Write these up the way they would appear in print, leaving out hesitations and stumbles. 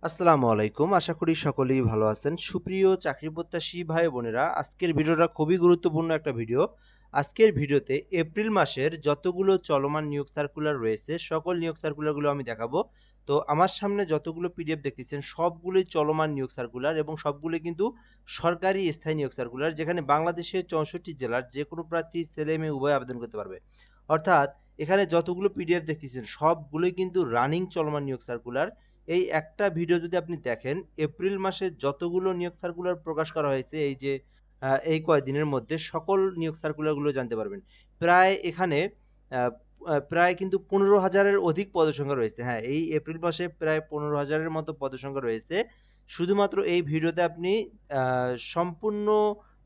আসসালামু আলাইকুম। আশা করি সকলেই ভালো আছেন। সুপ্রিয় চাকরি প্রত্যাশী ভাই বোনেরা, আজকের ভিডিওটা খুবই গুরুত্বপূর্ণ একটা ভিডিও। আজকের ভিডিওতে এপ্রিল মাসের যতগুলো চলমান নিয়োগ সার্কুলার রয়েছে, সকল নিয়োগ সার্কুলারগুলো আমি দেখাবো। তো আমার সামনে যতগুলো পিডিএফ দেখতেছেন সবগুলোই চলমান নিয়োগ সার্কুলার এবং সবগুলোই কিন্তু সরকারি স্থায়ী নিয়োগ সার্কুলার, যেখানে বাংলাদেশের 64 জেলার যেকোনো প্রার্থী ছেলে-মেয়ে উভয় আবেদন করতে পারবে। অর্থাৎ এখানে যতগুলো পিডিএফ দেখতেছেন সবগুলোই কিন্তু রানিং চলমান নিয়োগ সার্কুলার। এই একটা ভিডিও যদি আপনি দেখেন, এপ্রিল মাসে যতগুলো নিয়োগ সার্কুলার প্রকাশ করা হয়েছে এই যে এই কয়দিনের মধ্যে সকল নিয়োগ সার্কুলারগুলো জানতে পারবেন। প্রায় এখানে আ আ প্রায় কিন্তু ১৫,০০০ এর অধিক পদসংখ্যা রয়েছে। হ্যাঁ, এই এপ্রিল মাসে প্রায় ১৫,০০০ এর মতো পদসংখ্যা রয়েছে। শুধুমাত্র এই ভিডিওতে আপনি আ সম্পূর্ণ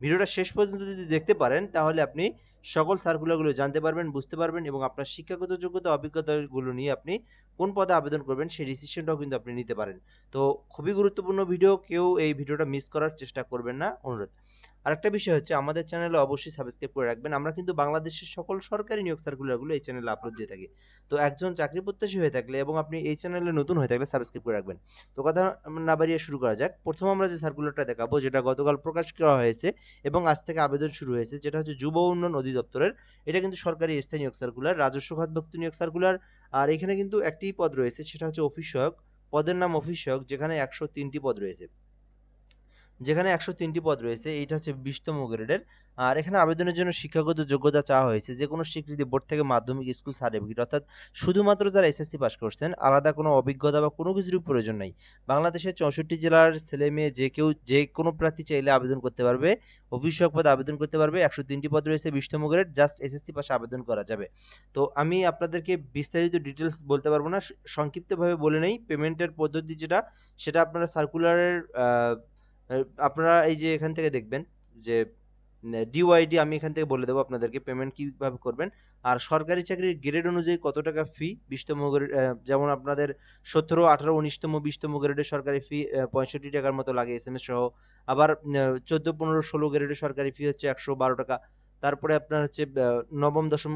ভিডিওটা শেষ পর্যন্ত যদি দেখতে পারেন, তাহলে আপনি সকল সার্কুলারগুলো জানতে পারবেন, বুঝতে পারবেন এবং আপনার শিক্ষাগত যোগ্যতা, অভিজ্ঞতাগুলো নিয়ে আপনি কোন পদে আবেদন করবেন সেই ডিসিশনটাও কিন্তু আপনি নিতে পারেন। তো খুবই গুরুত্বপূর্ণ ভিডিও, কেউ এই ভিডিওটা মিস করার চেষ্টা করবেন না, অনুরোধ। আরেকটা বিষয় হচ্ছে আমাদের চ্যানেলে অবশ্যই সাবস্ক্রাইব করে রাখবেন। আমরা কিন্তু বাংলাদেশের সকল সরকারি নিয়োগ সার্কুলারগুলো এই চ্যানেলে আপলোড দিয়ে থাকি। তো একজন চাকরি প্রত্যাশী হয়ে থাকলে এবং আপনি এই চ্যানেলে নতুন হয়ে থাকলে সাবস্ক্রাইব করে রাখবেন। তো কথা না বাড়িয়ে শুরু করা যাক। প্রথম আমরা যে সার্কুলারটা দেখাবো, যেটা গতকাল প্রকাশ করা হয়েছে এবং আজ থেকে আবেদন শুরু হয়েছে, যেটা হচ্ছে যুব উন্নয়ন অধিদপ্তরের। এটা কিন্তু সরকারি স্থায়ী নিয়োগ সার্কুলার, রাজস্ব খাতভুক্ত নিয়োগ সার্কুলার। আর এখানে কিন্তু একটি পদ রয়েছে, সেটা হচ্ছে অফিস সহায়ক। পদের নাম অফিস সহায়ক, যেখানে ১০৩ টি পদ রয়েছে। যেখানে ১০৩ টি পদ রয়েছে, এইটা হচ্ছে ২০তম গ্রেডের। আর এখানে আবেদনের জন্য শিক্ষাগত যোগ্যতা চাওয়া হয়েছে যেকোনো স্বীকৃতি বোর্ড থেকে মাধ্যমিক স্কুল সার্টিফিকেট, অর্থাৎ শুধুমাত্র যারা এসএসসি পাস করছেন, আলাদা কোনো অভিজ্ঞতা বা কোনো কিছুরই প্রয়োজন নাই। বাংলাদেশের ৬৪ জেলার ছেলে-মেয়ে যে কেউ যেকোনো প্রার্থী চাইলে আবেদন করতে পারবে। অফিস সহায়ক পদে আবেদন করতে পারবে। ১০৩ টি পদ রয়েছে, ২০তম গ্রেড, জাস্ট এসএসসি পাশে আবেদন করা যাবে। তো আমি আপনাদেরকে বিস্তারিত ডিটেইলস বলতে পারব না। সংক্ষিপ্তভাবে বলে নেই, পেমেন্টের পদ্ধতি যেটা, সেটা আপনারা সার্কুলারের আ আ আপনারা এই যে এখান থেকে দেখবেন যে ডিওআইডি, আমি এখান থেকে বলে দেবো আপনাদেরকে পেমেন্ট কিভাবে করবেন। আর সরকারি চাকরির গ্রেড অনুযায়ী কত টাকা ফি, ২০তম গ্রেড যেমন আপনাদের ১৭, ১৮, ১৯তম, ২০তম গ্রেডের সরকারি ফি ৳৬৫ মতো লাগে এসএমএস সহ। আবার ১৪, ১৫, ১৬ গ্রেডের সরকারি ফি হচ্ছে ৳১১২। তারপরে আপনার হচ্ছে নবম, দশম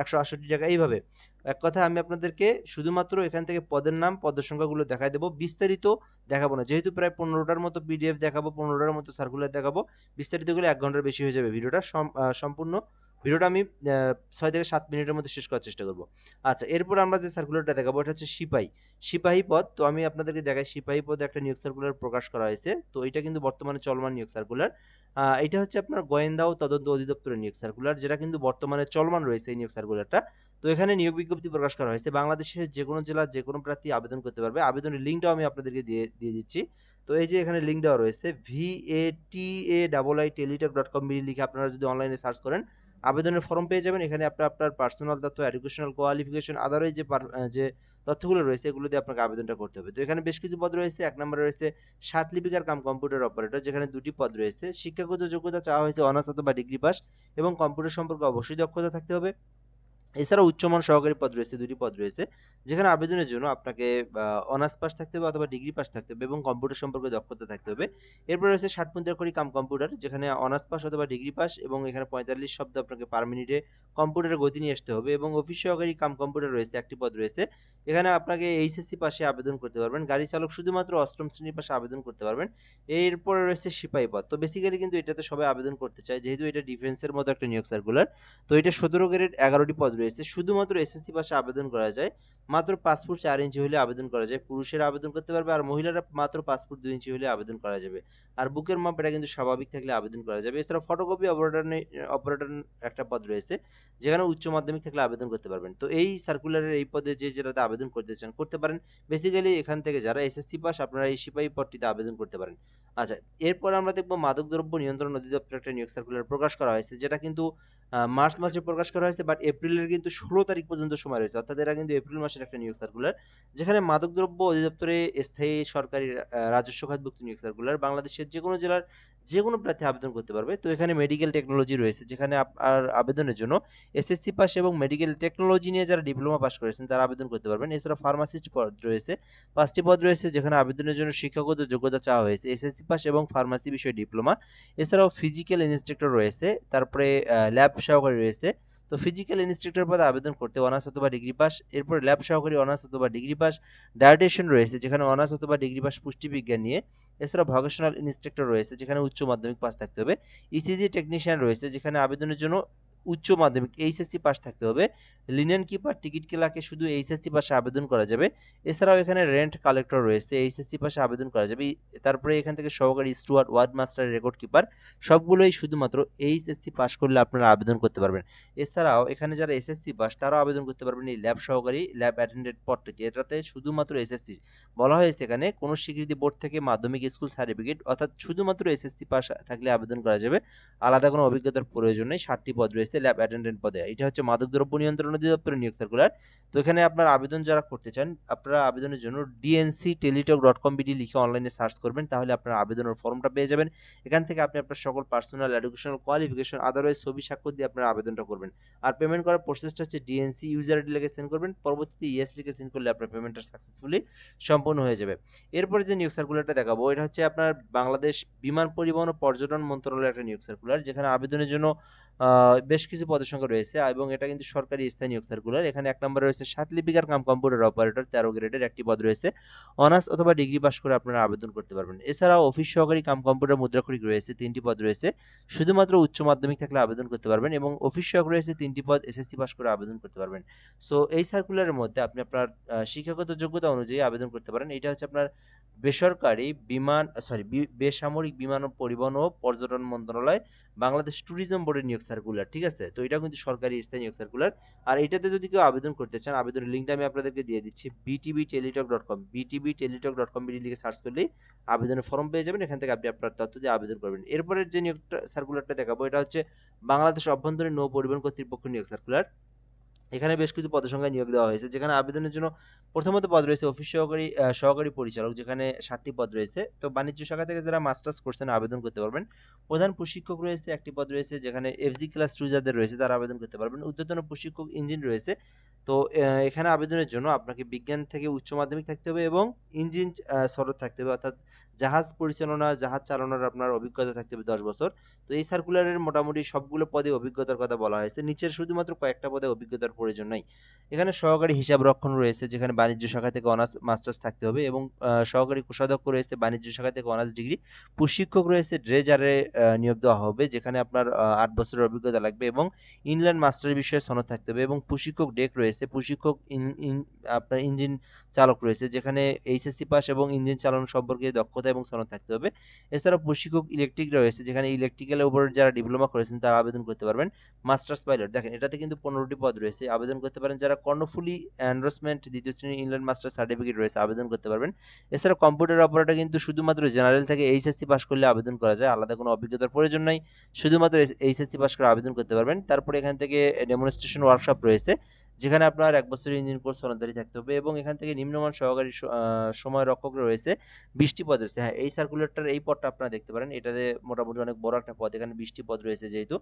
৳১৬৮ এইভাবে। এক কথায় আমি আপনাদেরকে শুধুমাত্র এখান থেকে পদের নাম, পদের সংখ্যাগুলো দেখায় দেব। বিস্তারিত দেখাবো না। যেহেতু প্রায় ১৫ টার মতো পিডিএফ দেখাবো, ১৫ টার মতো সার্কুলার দেখাবো। বিস্তারিত গেলে ১ ঘন্টার বেশি হয়ে যাবে ভিডিওটা। সম্পূর্ণ ভিডিওটা আমি ৬ থেকে ৭ মিনিটের মধ্যে শেষ করার চেষ্টা করব। আচ্ছা, এরপর আমরা যে সার্কুলারটা দেখাবো এটা হচ্ছে সিপাহি। সিপাহি পদ। তো আমি আপনাদেরকে দেখাই, সিপাহি পদে একটা নিয়োগ সার্কুলার প্রকাশ করা হয়েছে। তো এটা কিন্তু বর্তমানে চলমান নিয়োগ সার্কুলার। এটা হচ্ছে আপনার গোয়েন্দা ও তদন্ত অধিদপ্তরের নিয়োগ সার্কুলার, যেটা কিন্তু বর্তমানে চলমান রয়েছে এই নিয়োগ সার্কুলারটা। তো এখানে নিয়োগ বিজ্ঞপ্তি প্রকাশ করা হয়েছে। বাংলাদেশের যেকোনো জেলার যেকোনো প্রার্থী আবেদন করতে পারবে। আবেদনের লিঙ্কটাও আমি আপনাদেরকে দিয়ে দিচ্ছি। তো এই যে এখানে লিঙ্ক দেওয়া রয়েছে, vataiiteletalk.com লিখে আপনারা যদি অনলাইনে সার্চ করেন, আবেদনের ফর্ম পেয়ে যাবেন। এখানে আপনার পার্সোনাল তথ্য, এডুকেশনাল কোয়ালিফিকেশন, আদারওয়াইজ যে তথ্যগুলো রয়েছে এগুলো দিয়ে আপনাকে আবেদনটা করতে হবে। তো এখানে বেশ কিছু পদ রয়েছে। ১ নম্বরে রয়েছে লিপিকার কাম কম্পিউটার অপারেটর, যেখানে ২ টি পদ রয়েছে। শিক্ষাগত যোগ্যতা চাওয়া হয়েছে অনার্স অথবা ডিগ্রি পাস এবং কম্পিউটার সম্পর্কে অবশ্যই দক্ষতা থাকতে হবে। এছাড়াও উচ্চমান সহকারী পদ রয়েছে, ২ টি পদ রয়েছে। যেখানে আবেদনের জন্য আপনাকে অনার্স পাস থাকতে হবে অথবা ডিগ্রি পাস থাকতে হবে এবং কম্পিউটার সম্পর্কে দক্ষতা থাকতে হবে। এরপরে রয়েছে ষাটপঞ্চাখরি কাম কম্পিউটার, যেখানে অনার্স পাস অথবা ডিগ্রি পাস এবং এখানে ৪৫ শব্দ আপনাকে পার মিনিটে কম্পিউটারের গতি নিয়ে আসতে হবে এবং অফিস সহকারী কাম কম্পিউটার রয়েছে, ১ টি পদ রয়েছে। এখানে আপনাকে এইচএসসি পাশে আবেদন করতে পারবেন। গাড়ি চালক শুধুমাত্র ৮ম শ্রেণীর পাশে আবেদন করতে পারবেন। এরপরে রয়েছে সিপাহি পদ। তো বেসিক্যালি কিন্তু এটাতে সবাই আবেদন করতে চায়, যেহেতু এটা ডিফেন্সের মতো একটা নিয়োগ সার্কুলার। তো এটা ১৭ গ্রেড, ১১ টি পদ রয়েছে। শুধুমাত্র এসএসসি পাশে আবেদন করা যায়। মাত্র ৫ ফুট ৪ ইঞ্চি হলে আবেদন করা যায়। পুরুষেরা আবেদন করতে পারবে আর মহিলারা মাত্র ৫ ফুট ২ ইঞ্চি হলে আবেদন করা যাবে। আর বুকের মাপ এটা কিন্তু স্বাভাবিক থাকলে আবেদন করা যাবে। এছাড়াও ফটোকপি অপারেটর একটা পদ রয়েছে, যেখানে উচ্চ মাধ্যমিক থাকলে আবেদন করতে পারবেন। তো এই সার্কুলারের এই পদে যে যেটাতে আবেদন করতে চান করতে পারেন। বেসিক্যালি এখান থেকে যারা এসএসসি পাস আপনারা এই সিপাহি পদটিতে আবেদন করতে পারেন। আচ্ছা, এরপর আমরা দেখব মাদকদ্রব্য নিয়ন্ত্রণ অধিদপ্তর একটা নিয়োগ সার্কুলার প্রকাশ করা হয়েছে, যেটা কিন্তু মার্চ মাসে প্রকাশ করা হয়েছে, বাট এপ্রিলের কিন্তু ১৬ তারিখ পর্যন্ত সময় রয়েছে। অর্থাৎ এরা কিন্তু এপ্রিল মাসের একটা নিয়োগ সার্কুলার, যেখানে মাদকদ্রব্য অধিদপ্তরে স্থায়ী সরকারি রাজস্ব খাতভুক্ত নিয়োগ সার্কুলার। বাংলাদেশের যেকোনো জেলার যেকোনো প্রার্থী আবেদন করতে পারবে। তো এখানে মেডিকেল টেকনোলজি রয়েছে, যেখানে আপনার আবেদনের জন্য এসএসসি পাস এবং মেডিকেল টেকনোলজি নিয়ে যারা ডিপ্লোমা পাস করেছেন তারা আবেদন করতে পারবেন। এছাড়া ফার্মাসিস্ট পদ রয়েছে, ৫ টি পদ রয়েছে, যেখানে আবেদনের জন্য শিক্ষাগত যোগ্যতা চাওয়া হয়েছে এসএসসি পাস এবং ফার্মাসি বিষয়ে ডিপ্লোমা। এছাড়াও ফিজিক্যাল ইন্সট্রাক্টর রয়েছে, তারপরে ল্যাব সহকারী রয়েছে, তো ফিজিক্যাল ইনস্ট্রাক্টর পদে আবেদন করতে অনার্স অথবা ডিগ্রি পাস, এরপর ল্যাব সহকারী অনার্স অথবা ডিগ্রি পাস, ডায়েটিশিয়ান রয়েছে যেখানে অনার্স অথবা ডিগ্রি পাস পুষ্টিবিজ্ঞান নিয়ে, এছাড়া ভোকেশনাল ইনস্ট্রাক্টর রয়েছে যেখানে উচ্চ মাধ্যমিক পাস থাকতে হবে, ইসিজি টেকনিশিয়ান রয়েছে যেখানে আবেদনের জন্য উচ্চ মাধ্যমিক এইচএসসি পাস থাকতে হবে, লিনেন কিপার টিকিট ক্লার্কে শুধু এইচএসসি পাশে আবেদন করা যাবে, এছাড়াও এখানে রেন্ট কালেক্টর রয়েছে এইচএসসি পাশে আবেদন করা যাবে, তারপরে এখান থেকে সহকারী steward ward master record keeper সবগুলোই শুধুমাত্র এইচএসসি পাস করলে আপনারা আবেদন করতে পারবেন। এছাড়াও এখানে যারা এসএসসি পাস তারাও আবেদন করতে পারবেন এই ল্যাব সহকারী ল্যাব অ্যাটেন্ডেন্ট পদটিতে, এটাতে শুধুমাত্র এসএসসি বলা হয়েছে, এখানে কোনো স্বীকৃতি বোর্ড থেকে মাধ্যমিক স্কুল সার্টিফিকেট অর্থাৎ শুধুমাত্র এসএসসি পাস থাকলে আবেদন করা যাবে, আলাদা কোনো অভিজ্ঞতার প্রয়োজন নেই। 7টি পদ রয়েছে ল্যাব অ্যাটেন্ডেন্ট পদে। এটা হচ্ছে মাদকদ্রব্য নিয়ন্ত্রণ অধিদপ্তরের নিয়োগ সার্কুলার। তো এখানে আপনার আবেদন যারা করতে চান, আপনারা আবেদনের জন্য dncteletalk.com.bd লিখে অনলাইনে সার্চ করবেন, তাহলে আপনার আবেদনের ফর্মটা পেয়ে যাবেন। এখান থেকে আপনি আপনার সকল পার্সোনাল এডুকেশনাল কোয়ালিফিকেশন আদারওয়াইজ ছবি স্বাক্ষর দিয়ে আপনার আবেদনটা করবেন। আর পেমেন্ট করার প্রসেসটা হচ্ছে ডিএনসি ইউজার আইডি লিখে সেন্ড করবেন, পরবর্তীতে ইয়েস লিখে সেন্ড করলে আপনার পেমেন্টটা সাকসেসফুলি সম্পন্ন হয়ে যাবে। এরপরে যে নিয়োগ সার্কুলারটা দেখাবো এটা হচ্ছে আপনার বাংলাদেশ বিমান পরিবহন ও পর্যটন মন্ত্রণালয়ের একটা নিয়োগ সার্কুলার, যেখানে আবেদনের জন্য বেশ কিছু পদের সংখ্যা রয়েছে এবং এটা কিন্তু সরকারি স্থায়ী নিয়োগ সার্কুলার। এখানে 1 নম্বরে রয়েছে সার্টিফিকেট কাম কম্পিউটার অপারেটর 13 গ্রেডের একটি পদ রয়েছে, অনার্স অথবা ডিগ্রি পাস করে আপনারা আবেদন করতে পারবেন। এছাড়াও অফিস সহকারী কাম কম্পিউটার মুদ্রাক্ষরিক রয়েছে 3টি পদ রয়েছে, শুধুমাত্র উচ্চ মাধ্যমিক থাকলে আবেদন করতে পারবেন, এবং অফিস সহকারী রয়েছে 3টি পদ, এসএসসি পাস করে আবেদন করতে পারবেন। সো এই সার্কুলারের মধ্যে আপনি আপনার শিক্ষাগত যোগ্যতা অনুযায়ী আবেদন করতে পারেন। এটা হচ্ছে আপনার বেসরকারি বেসামরিক বিমান ও পরিবহন ও পর্যটন মন্ত্রণালয় বাংলাদেশ ট্যুরিজম বোর্ডের নিয়োগ সার্কুলার, ঠিক আছে? তো এটা কিন্তু সরকারি স্থায়ী নিয়োগ সার্কুলার। আর এটাতে যদি কেউ আবেদন করতে চান, আবেদনের লিঙ্কটা আমি আপনাদেরকে দিয়ে দিচ্ছি, btbteletalk.com btbteletalk.com.bd লিখে সার্চ করলেই আবেদনের ফর্ম পেয়ে যাবেন। এখান থেকে আপনি আপনার তথ্য দিয়ে আবেদন করবেন। এরপরের যে নিয়োগটা সার্কুলারটা দেখাবো এটা হচ্ছে বাংলাদেশ অভ্যন্তরীণ নৌ পরিবহন কর্তৃপক্ষ নিয়োগ সার্কুলার। এখানে বেশ কিছু পদের সংখ্যায় নিয়োগ দেওয়া হয়েছে, যেখানে আবেদনের জন্য প্রথমত পদ রয়েছে অফিস সহকারী সহকারী পরিচালক, যেখানে 7টি পদ রয়েছে। তো বাণিজ্য শাখা থেকে যারা মাস্টার্স করছেন আবেদন করতে পারবেন। প্রধান প্রশিক্ষক রয়েছে 1টি পদ রয়েছে, যেখানে এফজি ক্লাস 2 যাদের রয়েছে তারা আবেদন করতে পারবেন। ঊর্ধ্বতন প্রশিক্ষক ইঞ্জিন রয়েছে। তো এখানে আবেদনের জন্য আপনাকে বিজ্ঞান থেকে উচ্চ মাধ্যমিক থাকতে হবে এবং ইঞ্জিন সনদ থাকতে হবে, অর্থাৎ জাহাজ পরিচালনা জাহাজ চালানোর আপনার অভিজ্ঞতা থাকতে হবে 10 বছর। তো এই সার্কুলারের মোটামুটি সবগুলো পদে অভিজ্ঞতার কথা বলা হয়েছে, নিচের শুধুমাত্র কয়েকটা পদে অভিজ্ঞতার প্রয়োজন নাই। এখানে সহকারী হিসাব রক্ষণ রয়েছে, যেখানে বাণিজ্য শাখা থেকে অনার্স মাস্টার্স থাকতে হবে, এবং সহকারী কোষাধ্যক্ষ রয়েছে বাণিজ্য শাখা থেকে অনার্স ডিগ্রি। প্রশিক্ষক রয়েছে ড্রেজারে নিয়োগ দেওয়া হবে, যেখানে আপনার 8 বছরের অভিজ্ঞতা লাগবে এবং ইনল্যান্ড মাস্টার বিষয়ে সনদ থাকতে হবে, এবং প্রশিক্ষক ডেক রয়েছে, প্রশিক্ষক আপনার ইঞ্জিন চালক রয়েছে, যেখানে এইচএসসি পাস এবং ইঞ্জিন চালানো সম্পর্কে দক্ষতা এবং সনদ থাকতে হবে। এছাড়াও প্রশিক্ষক ইলেকট্রিক রয়েছে, যেখানে ইলেকট্রিক্যালের উপর যারা ডিপ্লোমা করেছেন তারা আবেদন করতে পারবেন। মাস্টার্স পাইলট দেখেন এটাতে কিন্তু 15টি পদ রয়েছে, আবেদন করতে পারেন। যারা কর্ণফুলী এন্ডোর্সমেন্ট 2য় শ্রেণী ইনল্যান্ড মাস্টার সার্টিফিকেট রয়েছে আবেদন করতে পারবেন। এছাড়া কম্পিউটার অপারেটর কিন্তু শুধুমাত্র জেনারেল থেকে এইচএসসি পাস করলে আবেদন করা যায়, আলাদা কোনো অভিজ্ঞতার প্রয়োজন নাই, শুধুমাত্র এইচএসসি পাস করে আবেদন করতে পারবেন। তারপরে এখান থেকে ডেমনস্ট্রেশন ওয়ার্কশপ রয়েছে, যেখানে আপনার 1 বছরের ইঞ্জিন কোর্স সনদদারি থাকতে হবে, এবং এখান থেকে নিম্নমান সহকারী সময় রক্ষক রয়েছে 20টি পদ রয়েছে। হ্যাঁ, এই সার্কুলারটার এই পদটা আপনারা দেখতে পারেন, এটাতে মোটামুটি অনেক বড় একটা পদ, এখানে 20টি পদ রয়েছে যেহেতু।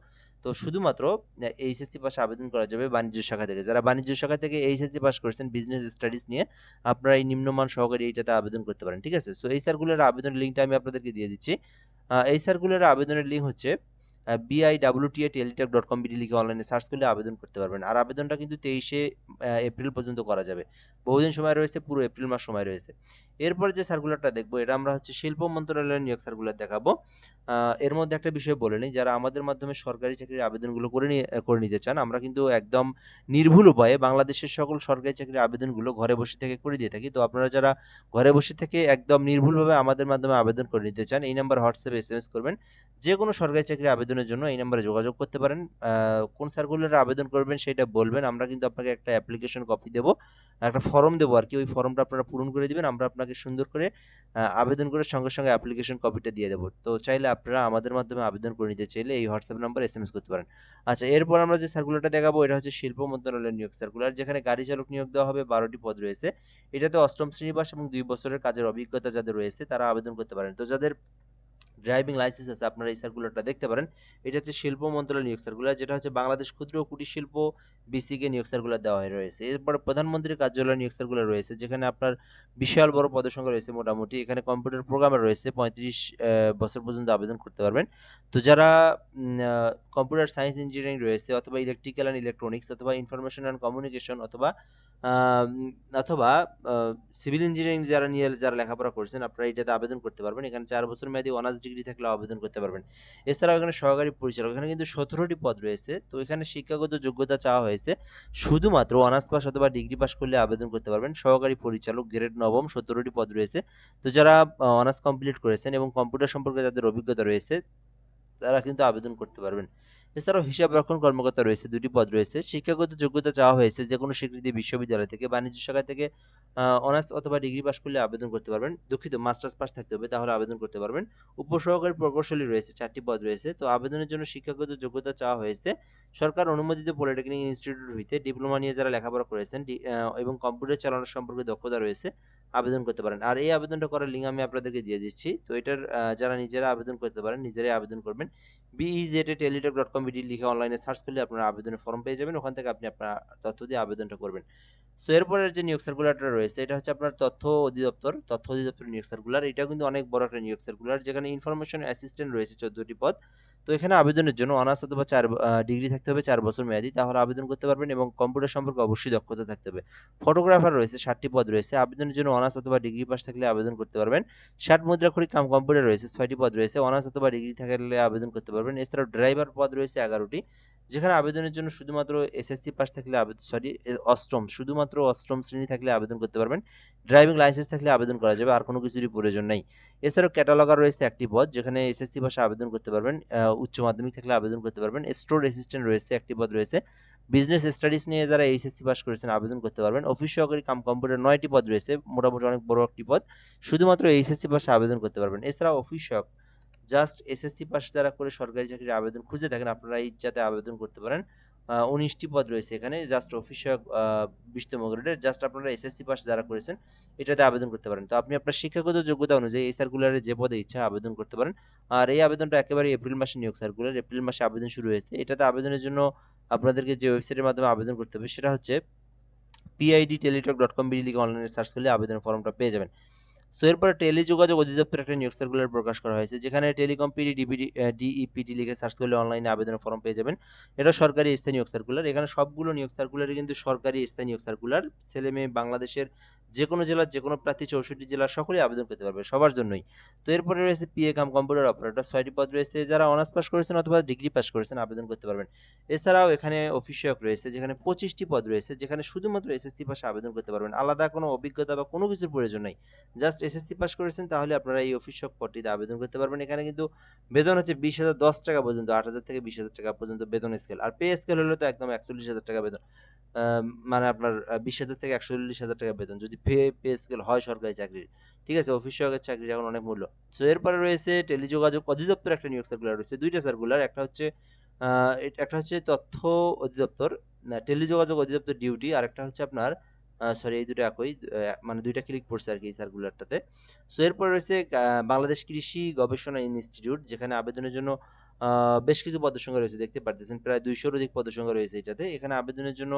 তো শুধুমাত্র এইচএসসি পাশে আবেদন করা যাবে বাণিজ্য শাখা থেকে। যারা বাণিজ্য শাখা থেকে এইচএসসি পাস করেছেন বিজনেস স্টাডিজ নিয়ে, আপনারা এই নিম্নমান সহকারী এইটাতে আবেদন করতে পারেন, ঠিক আছে? সো এই সার্কুলারের আবেদনের লিঙ্কটা আমি আপনাদেরকে দিয়ে দিচ্ছি। এই সার্কুলারের আবেদনের লিঙ্ক হচ্ছে biwta@teletalk.com.bd লিখে অনলাইনে সার্চ করলে আবেদন করতে পারবেন। আর আবেদনটা কিন্তু 23শে এপ্রিল পর্যন্ত করা যাবে। বহুদিন সময় রয়েছে, পুরো এপ্রিল মাস সময় রয়েছে। এরপর যে সার্কুলারটা দেখবো এটা আমরা হচ্ছে শিল্প মন্ত্রণালয়ের নিয়োগ সার্কুলার দেখাবো। এর মধ্যে একটা বিষয় বলে নিই, যারা আমাদের মাধ্যমে সরকারি চাকরির আবেদনগুলো করে নিতে চান, আমরা কিন্তু একদম নির্ভুল উপায়ে বাংলাদেশের সকল সরকারি চাকরির আবেদনগুলো ঘরে বসে থেকে করে দিয়ে থাকি। তো আপনারা যারা ঘরে বসে থেকে একদম নির্ভুলভাবে আমাদের মাধ্যমে আবেদন করে নিতে চান, এই নাম্বার হোয়াটসঅ্যাপে এসএমএস করবেন। যে কোনো সরকারি চাকরির আবেদনের জন্য এই নাম্বারে যোগাযোগ করতে পারেন। কোন সার্কুলারে আবেদন করবেন সেটা বলবেন, আমরা কিন্তু আপনাকে একটা অ্যাপ্লিকেশন কপি দেবো, একটা ফর্ম দেবো আর কি। ওই ফর্মটা আপনারা পূরণ করে দিবেন, আমরা আপনাকে সুন্দর করে আবেদন করে সঙ্গে সঙ্গে অ্যাপ্লিকেশন কপিটা দিয়ে দেবো। তো চাইলে আপনারা আমাদের মাধ্যমে আবেদন করে নিতে চাইলে এই হোয়াটসঅ্যাপ নাম্বারে এসএমএস করতে পারেন। আচ্ছা, এরপর আমরা যে সার্কুলারটা দেখাবো এটা হচ্ছে শিল্প মন্ত্রণালয়ের নিয়োগ সার্কুলার, যেখানে গাড়ি চালক নিয়োগ দেওয়া হবে, 12টি পদ রয়েছে। এটাতে 8ম শ্রেণী পাস এবং 2 বছরের কাজের অভিজ্ঞতা যাদের রয়েছে তারা আবেদন করতে পারেন। তো যাদের ড্রাইভিং লাইসেন্স আছে, আপনারা এই সার্কুলারটা দেখতে পারেন। এটা হচ্ছে শিল্প মন্ত্রণালয়ের নিয়োগ সার্কুলার, যেটা হচ্ছে বাংলাদেশ ক্ষুদ্র ও কুটির শিল্প বিসিকে নিয়োগ সার্কুলার দেওয়া হয়ে রয়েছে। এরপরে প্রধানমন্ত্রীর কার্যালয় নিয়োগ সার্কুলার রয়েছে, যেখানে আপনার বিশাল বড় পদসংখ্যা রয়েছে মোটামুটি। এখানে কম্পিউটার প্রোগ্রামার রয়েছে, 35 বছর পর্যন্ত আবেদন করতে পারবেন। তো যারা কম্পিউটার সায়েন্স ইঞ্জিনিয়ারিং রয়েছে, অথবা ইলেকট্রিক্যাল অ্যান্ড ইলেকট্রনিক্স, অথবা ইনফরমেশন অ্যান্ড কমিউনিকেশন, অথবা আম, অথবা সিভিল ইঞ্জিনিয়ারিং যারা লেখাপড়া করছেন, আপনারা এটাতে আবেদন করতে পারবেন। এখানে 4 বছর মেয়াদী অনার্স ডিগ্রি থাকলেও আবেদন করতে পারবেন। এছাড়াও এখানে সহকারী পরিচালক, এখানে কিন্তু 17টি পদ রয়েছে। তো এখানে শিক্ষাগত যোগ্যতা চাওয়া হয়েছে, শুধুমাত্র অনার্স পাস অথবা ডিগ্রি পাস করলে আবেদন করতে পারবেন। সহকারী পরিচালক গ্রেড 9, 17টি পদ রয়েছে। তো যারা অনার্স কমপ্লিট করেছেন এবং কম্পিউটার সম্পর্কে যাদের অভিজ্ঞতা রয়েছে, তারা কিন্তু আবেদন করতে পারবেন। এছাড়াও হিসাব রক্ষণ কর্মকর্তা রয়েছে, 2টি পদ রয়েছে। শিক্ষাগত যোগ্যতা চাওয়া হয়েছে যে কোনো স্বীকৃত বিশ্ববিদ্যালয় থেকে, বাণিজ্য শাখা থেকে অনার্স অথবা ডিগ্রি পাস করলে আবেদন করতে পারবেন। দুঃখিত, মাস্টার্স পাস থাকতে হবে, তাহলে আবেদন করতে পারবেন। উপসহকারী প্রকৌশলী রয়েছে, 4টি পদ রয়েছে। তো আবেদনের জন্য শিক্ষাগত যোগ্যতা চাওয়া হয়েছে সরকার অনুমোদিত পলিটেকনিক ইনস্টিটিউট হইতে ডিপ্লোমা নিয়ে যারা লেখাপড়া করেছেন এবং কম্পিউটার চালানোর সম্পর্কে দক্ষতা রয়েছে, আবেদন করতে পারেন। আর এই আবেদনটা করার লিঙ্ক আমি আপনাদেরকে দিয়ে দিচ্ছি। তো এটার যারা নিজেরা আবেদন করতে পারেন, নিজেরাই আবেদন করবেন। BEZ@teletalk.com লিখে অনলাইনে সার্চ করলে আপনারা আবেদনের ফর্ম পেয়ে যাবেন। ওখান থেকে আপনি আপনার তথ্য দিয়ে আবেদনটা করবেন। সো এরপরের যে নিয়োগ সার্কুলারটা রয়েছে, এটা হচ্ছে আপনার তথ্য অধিদপ্তর নিয়োগ সার্কুলার। এটাও কিন্তু অনেক বড় একটা নিয়োগ সার্কুলার, যেখানে ইনফরমেশন অ্যাসিস্ট্যান্ট রয়েছে 14টি পদ। তো এখানে আবেদনের জন্য অনার্স অথবা ডিগ্রি থাকতে হবে 4 বছর মেয়াদী, তাহলে আবেদন করতে পারবেন। এবং কম্পিউটার সম্পর্কে অবশ্যই দক্ষতা থাকতে হবে। ফটোগ্রাফার রয়েছে, 7টি পদ রয়েছে। আবেদনের জন্য অনার্স অথবা ডিগ্রি পাস থাকলে আবেদন করতে পারবেন। 60 মুদ্রাক্ষরিক কাম কম্পিউটার রয়েছে, 6টি পদ রয়েছে। অনার্স অথবা ডিগ্রি থাকলে আবেদন করতে পারবেন। এছাড়াও ড্রাইভার পদ রয়েছে 11টি, যেখানে আবেদনের জন্য শুধুমাত্র এসএসসি পাস থাকলে শুধুমাত্র অষ্টম শ্রেণী থাকলে আবেদন করতে পারবেন। ড্রাইভিং লাইসেন্স থাকলে আবেদন করা যাবে, আর কোনো কিছুরই প্রয়োজন নেই। এছাড়াও ক্যাটালগার রয়েছে 1টি পদ, যেখানে এসএসসি পাশে আবেদন করতে পারবেন। উচ্চ মাধ্যমিক থাকলে আবেদন করতে পারবেন। স্টোর অ্যাসিস্ট্যান্ট রয়েছে, 1টি পদ রয়েছে। বিজনেস স্টাডিজ নিয়ে যারা এইচএসসি পাস করেছেন আবেদন করতে পারবেন। অফিস সহকারী কাম কম্পিউটার 9টি পদ রয়েছে, মোটামুটি অনেক বড় একটি পদ, শুধুমাত্র এইচএসসি পাশে আবেদন করতে পারবেন। এছাড়াও অফিস সহক, জাস্ট এসএসসি পাস যারা করে সরকারি চাকরির আবেদন খুঁজে থাকেন, আপনারা এইটাতে আবেদন করতে পারেন। 19টি পদ রয়েছে এখানে, জাস্ট অফিস সহায়ক 20তম গ্রেডের, জাস্ট আপনারা এসএসসি পাস যারা করেছেন এটাতে আবেদন করতে পারেন। তো আপনি আপনার শিক্ষাগত যোগ্যতা অনুযায়ী এই সার্কুলারে যে পদে ইচ্ছা আবেদন করতে পারেন। আর এই আবেদনটা একেবারে এপ্রিল মাসে নিয়োগ সার্কুলার, এপ্রিল মাসে আবেদন শুরু হয়েছে। এটাতে আবেদনের জন্য আপনাদেরকে যে ওয়েবসাইটের মাধ্যমে আবেদন করতে হবে সেটা হচ্ছে PIDTeletalk.com লিখে অনলাইনে সার্চ করলে আবেদনের ফর্মটা পেয়ে যাবেন। সো এরপরে টেলিযোগাযোগ অধিদপ্তর একটা নিয়োগ সার্কুলার প্রকাশ করা হয়েছে, যেখানে টেলিকম ডিইপিটি লিখে সার্চ করলে অনলাইনে আবেদনের ফর্ম পেয়ে যাবেন। এটা সরকারি স্থায়ী নিয়োগ সার্কুলার। এখানে সবগুলো নিয়োগ সার্কুলারই কিন্তু সরকারি স্থায়ী নিয়োগ সার্কুলার। ছেলে মেয়ে বাংলাদেশের যে কোনো জেলার যে কোনো প্রার্থী 64 জেলার সকলেই আবেদন করতে পারবে, সবার জন্যই। তো এরপরে রয়েছে পিএ কাম কম্পিউটার অপারেটর, 6টি পদ রয়েছে। যারা অনার্স পাস করেছেন অথবা ডিগ্রি পাস করেছেন আবেদন করতে পারবেন। এছাড়াও এখানে অফিস সহায়ক রয়েছে, যেখানে 25টি পদ রয়েছে, যেখানে শুধুমাত্র এসএসসি পাশে আবেদন করতে পারবেন। আলাদা কোনো অভিজ্ঞতা বা কোনো কিছুর প্রয়োজন নেই, জাস্ট এসএসসি পাস করেছেন, তাহলে আপনারা এই অফিস সহায়ক পদটিতে আবেদন করতে পারবেন। এখানে কিন্তু বেতন হচ্ছে 20,010 টাকা পর্যন্ত, 8,000 থেকে 20,000 টাকা পর্যন্ত বেতন স্কেল। আর পে স্কেল হলে তো একদম 41,000 টাকা বেতন। মানে আপনার 20,000 থেকে 41,000 টাকা বেতন যদি পে স্কেল হয় সরকারি চাকরির। ঠিক আছে, অফিস সহায়কের চাকরির এখন অনেক মূল্য। সো এরপরে রয়েছে টেলিযোগাযোগ অধিদপ্তর একটা নিয়োগ সার্কুলার রয়েছে, 2টা সার্কুলার। একটা হচ্ছে তথ্য অধিদপ্তর, টেলিযোগাযোগ অধিদপ্তর ডিউটি, আর একটা হচ্ছে আপনার সরি, এই দুটো একই, মানে 2টা ক্লিক পড়ছে আর কি এই সার্কুলারটাতে। সো এরপর রয়েছে বাংলাদেশ কৃষি গবেষণা ইনস্টিটিউট, যেখানে আবেদনের জন্য বেশ কিছু পদের রয়েছে, দেখতে পারতেছেন প্রায় 200-র অধিক পদের রয়েছে এটাতে। এখানে আবেদনের জন্য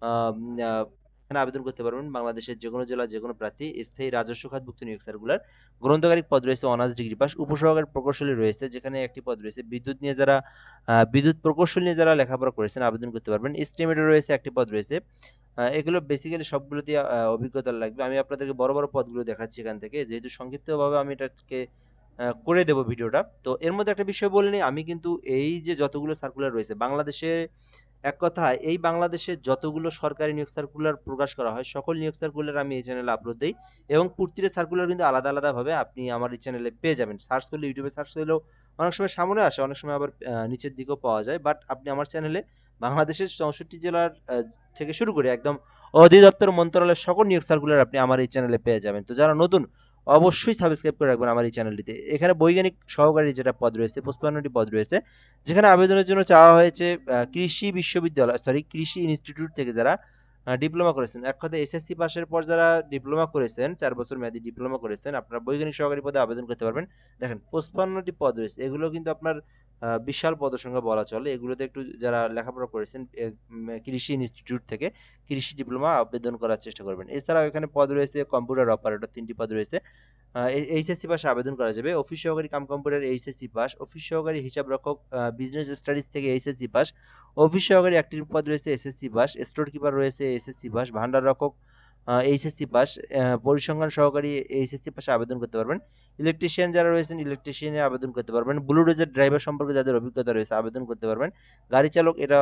আম, আহ, এখানে আবেদন করতে পারবেন বাংলাদেশের যে কোনো জেলা যে কোনো প্রার্থী। স্থায়ী রাজস্ব খাতভুক্ত নিয়োগ সার্কুলার। গ্রন্থকারিক পদ রয়েছে অনার্স ডিগ্রি পাস। উপসহকারী প্রকৌশলী রয়েছে, যেখানে একটি পদ রয়েছে। বিদ্যুৎ প্রকৌশল নিয়ে যারা লেখাপড়া করেছেন আবেদন করতে পারবেন। এস্টিমেটর রয়েছে, একটি পদ রয়েছে। এগুলো বেসিক্যালি সবগুলোতে অভিজ্ঞতা লাগবে। আমি আপনাদেরকে বড় বড় পদগুলো দেখাচ্ছি এখান থেকে, যেহেতু সংক্ষিপ্তভাবে আমি এটাকে করে দেব ভিডিওটা। তো এর মধ্যে একটা বিষয় বলে নিই, আমি কিন্তু এই যে যতগুলো সার্কুলার রয়েছে বাংলাদেশে, এক কথায় এই বাংলাদেশে যতগুলো সরকারি নিয়োগ সার্কুলার প্রকাশ করা হয় সকল নিয়োগ সার্কুলার আমি এই চ্যানেলে আপলোড দিই। এবং প্রতিটা সার্কুলার কিন্তু আলাদা আলাদাভাবে আপনি আমার এই চ্যানেলে পেয়ে যাবেন। সার্চ করলে, ইউটিউবে সার্চ করলেও অনেক সময় সামনে আসে, অনেক সময় আবার নিচের দিকেও পাওয়া যায়। বাট আপনি আমার চ্যানেলে বাংলাদেশের 64 জেলার থেকে শুরু করে একদম অধিদপ্তর মন্ত্রণালয়ের সকল নিয়োগ সার্কুলার আপনি আমার এই চ্যানেলে পেয়ে যাবেন। তো যারা নতুন, অবশ্যই সাবস্ক্রাইব করে রাখবেন আমার এই চ্যানেলটিতে। এখানে বৈজ্ঞানিক সহকারী যেটা পদ রয়েছে, 55টি পদ রয়েছে, যেখানে আবেদনের জন্য চাওয়া হয়েছে কৃষি ইনস্টিটিউট থেকে যারা ডিপ্লোমা করেছেন। এক কথায় এসএসসি পাশের পর যারা ডিপ্লোমা করেছেন, ৪ বছর মেয়াদী ডিপ্লোমা করেছেন, আপনারা বৈজ্ঞানিক সহকারী পদে আবেদন করতে পারবেন। দেখেন ৫৫টি পদ রয়েছে। এগুলো কিন্তু আপনার বিশাল পদসংখ্যা বলা চলে। এগুলোতে একটু যারা লেখাপড়া করেছেন কৃষি ইনস্টিটিউট থেকে কৃষি ডিপ্লোমা আবেদন করার চেষ্টা করবেন। এছাড়াও এখানে পদ রয়েছে কম্পিউটার অপারেটর ৩ টি পদ রয়েছে। এইচএসসি পাশে আবেদন করা যাবে। অফিস সহকারী cum computer HSC pass, office সহকারী হিসাবরক্ষক বিজনেস স্টাডিজ থেকে এইচএসসি পাস, অফিস সহকারী একটি পদ রয়েছে এসএসসি পাস, স্টোর কিপার রয়েছে এসএসসি পাস, ভান্ডার রক্ষক এইচএসসি পাস, পরিসংখ্যান সহকারী এইচএসসি পাশে আবেদন করতে পারবেন। ইলেকট্রিশিয়ান যারা রয়েছেন ইলেকট্রিশিয়ানে আবেদন করতে পারবেন। বুলডোজার ড্রাইভার সম্পর্কে যাদের অভিজ্ঞতা রয়েছে আবেদন করতে পারবেন। গাড়ি চালক এটা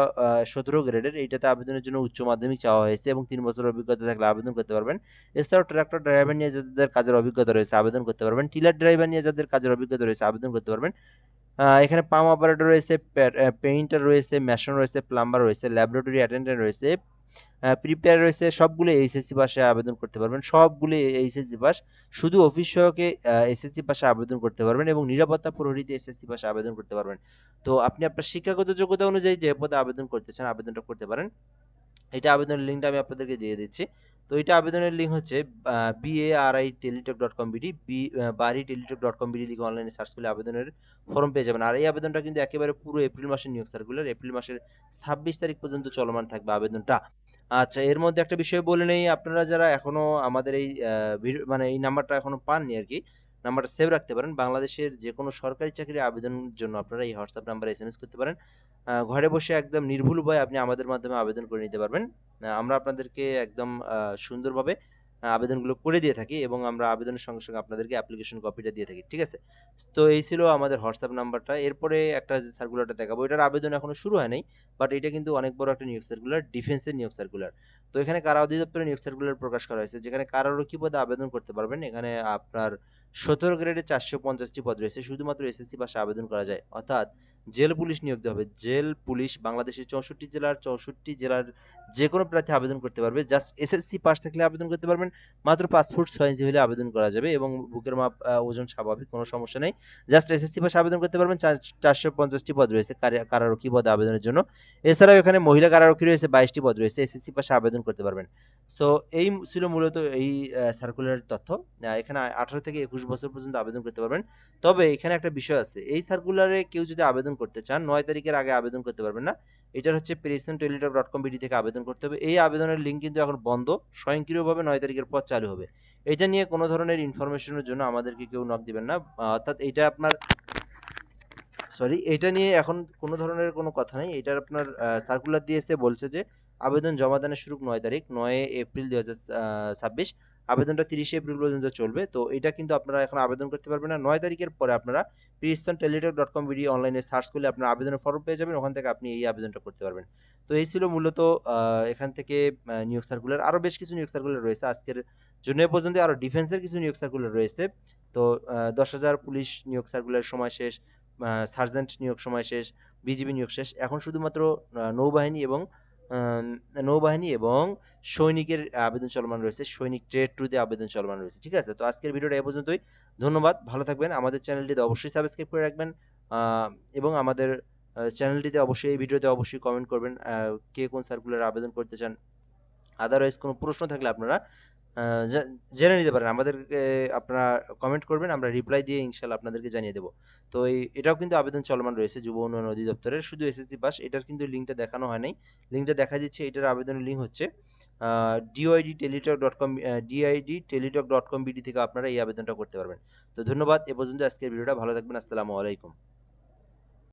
১৭ গ্রেডের, এইটাতে আবেদনের জন্য উচ্চ মাধ্যমিক চাওয়া হয়েছে এবং ৩ বছরের অভিজ্ঞতা থাকলে আবেদন করতে পারবেন। এছাড়াও ট্রাক্টর ড্রাইভার নিয়ে যাদের কাজের অভিজ্ঞতা রয়েছে আবেদন করতে পারবেন। টিলার ড্রাইভার নিয়ে যাদের কাজের অভিজ্ঞতা রয়েছে আবেদন করতে পারবেন। এখানে পাম্প অপারেটর রয়েছে, পেইন্টার রয়েছে, মেশন রয়েছে, প্লাম্বার রয়েছে, ল্যাবরেটরি অ্যাটেন্ডেন্ট রয়েছে, প্রিপেয়ার রয়েছে, সবগুলো এইচএসসি পাশে আবেদন করতে পারবেন। সবগুলো এইচএসসি পাস। শুধু অফিস সহকে এসএসসি পাশে আবেদন করতে পারবেন এবং নিরাপত্তা প্রহরীতে এসএসসি পাশে আবেদন করতে পারবেন। তো আপনি আপনার শিক্ষাগত যোগ্যতা অনুযায়ী যে পদে আবেদন করতে চান আবেদনটা করতে পারেন। এটা আবেদনের লিঙ্কটা আমি আপনাদেরকে দিয়ে দিচ্ছি। তো এটা আবেদনের লিঙ্ক হচ্ছে bari.teletalk.com.bd bari.teletalk.com.bd লিখে অনলাইনে সার্চ করলে আবেদনের ফর্ম পেয়ে যাবেন। আর এই আবেদনটা কিন্তু একেবারে পুরো এপ্রিল মাসের নিয়োগ সার্কুলার। এপ্রিল মাসের ২৬ তারিখ পর্যন্ত চলমান থাকবে আবেদনটা। আচ্ছা, এর মধ্যে একটা বিষয় বলে নেই, আপনারা যারা এখনো আমাদের এই মানে এই নাম্বারটা এখনো পাননি আরকি, নাম্বারটা সেভ রাখতে পারেন। বাংলাদেশের যেকোনো সরকারি চাকরির আবেদনের জন্য আপনারা এই হোয়াটসঅ্যাপ নাম্বারে এসএমএস করতে পারেন। ঘরে বসে একদম নির্ভুল উপায়ে আপনি আমাদের মাধ্যমে আবেদন করে নিতে পারবেন। আমরা আপনাদেরকে একদম সুন্দরভাবে আবেদনগুলো করে দিয়ে থাকি এবং আমরা আবেদনের সঙ্গে, সঙ্গে আপনাদেরকে অ্যাপ্লিকেশন কপিটা দিয়ে থাকি। ঠিক আছে? তো এই ছিল আমাদের হোয়াটসঅ্যাপ নাম্বারটা। এরপরে একটা যে সার্কুলারটা দেখাবো, এটার আবেদন এখনো শুরু হয় নাই। বাট এটা কিন্তু অনেক বড় একটা নিয়োগ সার্কুলার, ডিফেন্সের নিয়োগ সার্কুলার। তো এখানে কারা অধিদপ্তরের নিয়োগ সার্কুলার প্রকাশ করা হয়েছে, যেখানে কারারক্ষী পদে আবেদন করতে পারবেন। এখানে আপনার ১৭ গ্রেডে ৪৫০ টি পদ রয়েছে। শুধুমাত্র এসএসসি পাশে আবেদন করা যায়। অর্থাৎ জেল পুলিশ নিয়োগ দেওয়া হবে। জেল পুলিশ বাংলাদেশের ৬৪ জেলার যেকোনো প্রার্থী আবেদন করতে পারবে। জাস্ট এসএসসি পাস থাকলে আবেদন করতে পারবেন। মাত্র ৫ ফুট ৬ ইঞ্চি হলে আবেদন করা যাবে এবং বুকের মাপ ওজন স্বাভাবিক, কোনো সমস্যা নেই। জাস্ট এসএসসি পাশে আবেদন করতে পারবেন। ৪৫০ টি পদ রয়েছে কারারক্ষী পদে আবেদনের জন্য। এছাড়াও এখানে মহিলা কারারক্ষী রয়েছে ২২ টি পদ রয়েছে। এসএসসি পাশে আবেদন করতে পারবেন। সো এই ছিল মূলত এই সার্কুলারের তথ্য। এখানে ১৮ থেকে ২১ বছর পর্যন্ত আবেদন করতে পারবেন। তবে এখানে একটা বিষয় আছে। এই সার্কুলারে কেউ যদি আবেদন করতে চান ৯ তারিখের আগে আবেদন করতে পারবেন না। এটার হচ্ছে present.teletalk.com.bd থেকে আবেদন করতে হবে। এই আবেদনের লিঙ্ক কিন্তু এখন বন্ধ। স্বয়ংক্রিয়ভাবে ৯ তারিখের পর চালু হবে। এটা নিয়ে কোনো ধরনের ইনফরমেশনের জন্য আমাদেরকে কেউ নক দিবেন না। অর্থাৎ এইটা আপনার এটা নিয়ে এখন কোনো ধরনের কোনো কথা নেই। এটার আপনার সার্কুলার দিয়েছে, বলছে যে আবেদন জমা দানের শুরু ৯ তারিখ, ৯ এপ্রিল ২০২৬। আবেদনটা ৩০ এপ্রিল পর্যন্ত চলবে। তো এটা কিন্তু আপনারা এখন আবেদন করতে পারবেন না। ৯ তারিখের পরে আপনারা present.teletalk.com.bd অনলাইনে সার্চ করলে আপনার আবেদনের ফর্ম পেয়ে যাবেন। ওখান থেকে আপনি এই আবেদনটা করতে পারবেন। তো এই ছিল মূলত এখান থেকে নিয়োগ সার্কুলার। আরো বেশ কিছু নিয়োগ সার্কুলার রয়েছে। আজকের জন্য এ পর্যন্ত আরো ডিফেন্সের কিছু নিয়োগ সার্কুলার রয়েছে। তো ১০,০০০ পুলিশ নিয়োগ সার্কুলার সময় শেষ। সার্জেন্ট নিয়োগ সময় শেষ, বিজিবি নিয়োগ শেষ। এখন শুধুমাত্র নৌবাহিনী এবং আ নৌবাহিনী এবং সৈনিকের আবেদন চলমান রয়েছে। সৈনিক ট্রেড 2 তে আবেদন চলমান রয়েছে। ঠিক আছে? তো আজকের ভিডিওটা এ পর্যন্তই। ধন্যবাদ। ভালো থাকবেন। আমাদের চ্যানেলটিতে অবশ্যই সাবস্ক্রাইব করে রাখবেন। আ এবং আমাদের চ্যানেলটিতে অবশ্যই, এই ভিডিওতে অবশ্যই কমেন্ট করবেন। কে কোন সার্কুলারে আবেদন করতে চান। আদারওয়াইজ কোনো প্রশ্ন থাকলে আপনারা আ জা জেনে নিতে পারেন। আমাদেরকে আপনারা কমেন্ট করবেন, আমরা রিপ্লাই দিয়ে ইনশাআল্লাহ আপনাদেরকে জানিয়ে দেব। তো এটাও কিন্তু আবেদন চলমান রয়েছে যুব উন্নয়ন অধিদপ্তরের, শুধু এসএসসি পাস। এটার কিন্তু লিঙ্কটা দেখানো হয় নাই। লিঙ্কটা দেখা দিচ্ছে। এটার আবেদনের লিঙ্ক হচ্ছে আ didteletalk.com.bd থেকে আপনারা এই আবেদনটা করতে পারবেন। তো ধন্যবাদ। এ পর্যন্ত আজকের ভিডিওটা। ভালো থাকবেন। আসসালামু আলাইকুম।